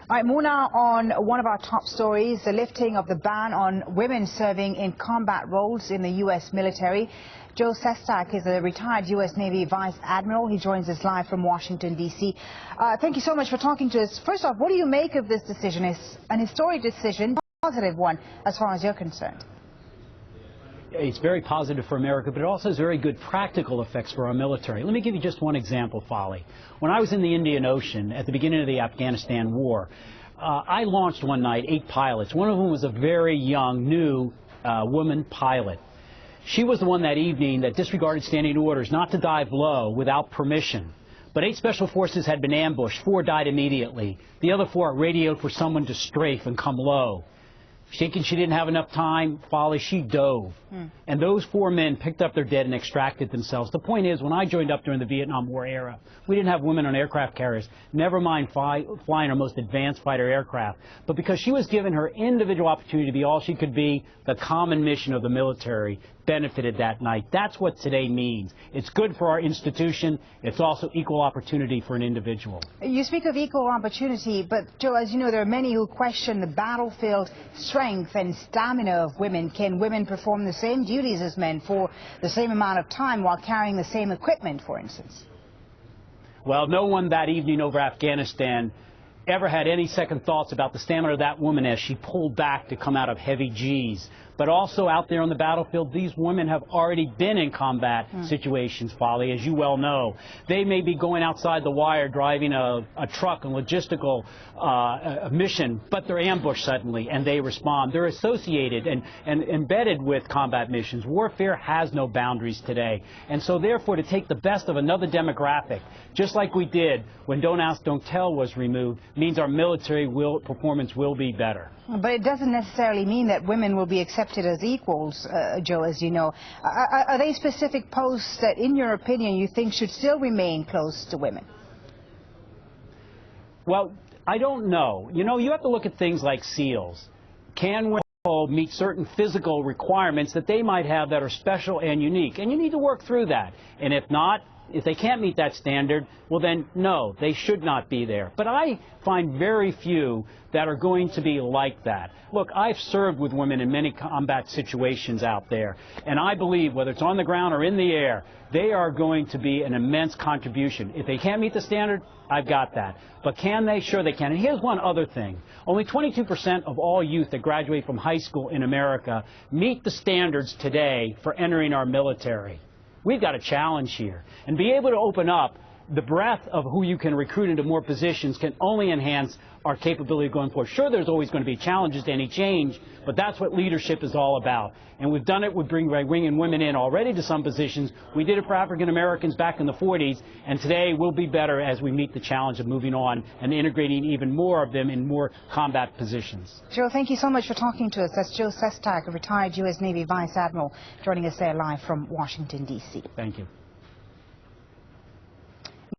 All right, Muna, on one of our top stories, the lifting of the ban on women serving in combat roles in the U.S. military. Joe Sestak is a retired U.S. Navy Vice Admiral. He joins us live from Washington, D.C. Thank you so much for talking to us. First off, what do you make of this decision? It's an historic decision, a positive one, as far as you're concerned. It's very positive for America, but it also has very good practical effects for our military. Let me give you just one example, Folly. When I was in the Indian Ocean at the beginning of the Afghanistan war, I launched one night 8 pilots. One of them was a very young, new woman pilot. She was the one that evening that disregarded standing orders not to dive low without permission. But 8 special forces had been ambushed. 4 died immediately. The other 4 radioed for someone to strafe and come low. Thinking she didn't have enough time, Folly, she dove. And those 4 men picked up their dead and extracted themselves. The point is, when I joined up during the Vietnam War era, we didn't have women on aircraft carriers, never mind flying our most advanced fighter aircraft. But because she was given her individual opportunity to be all she could be, the common mission of the military benefited that night. That's what today means. It's good for our institution. It's also equal opportunity for an individual. You speak of equal opportunity, but Joe, as you know, there are many who question the battlefield strength and stamina of women. Can women perform the same duties as men for the same amount of time while carrying the same equipment, for instance? Well, no one that evening over Afghanistan ever had any second thoughts about the stamina of that woman as she pulled back to come out of heavy G's. But also out there on the battlefield, these women have already been in combat situations, Folly, as you well know. They may be going outside the wire driving a truck, a logistical mission, but they're ambushed suddenly and they respond. They're associated and embedded with combat missions. Warfare has no boundaries today. And so therefore, to take the best of another demographic, just like we did when Don't Ask, Don't Tell was removed, means our military performance will be better. But it doesn't necessarily mean that women will be accepted as equals, Joe, as you know. Are they specific posts that, in your opinion, you think should still remain close to women? Well, I don't know. You know, you have to look at things like SEALs. Can women meet certain physical requirements that they might have that are special and unique? And you need to work through that. And if not, if they can't meet that standard, well then, no, they should not be there. But I find very few that are going to be like that. Look, I've served with women in many combat situations out there, and I believe, whether it's on the ground or in the air, they are going to be an immense contribution. If they can't meet the standard, I've got that. But can they? Sure they can. And here's one other thing. Only 22% of all youth that graduate from high school in America meet the standards today for entering our military. We've got a challenge here, and be able to open up the breadth of who you can recruit into more positions can only enhance our capability going forward. Sure, there's always going to be challenges to any change, but that's what leadership is all about. And we've done it with bringing women in already to some positions. We did it for African Americans back in the 40s, and today we'll be better as we meet the challenge of moving on and integrating even more of them in more combat positions. Joe, thank you so much for talking to us. That's Joe Sestak, a retired U.S. Navy Vice Admiral, joining us there live from Washington, D.C. Thank you.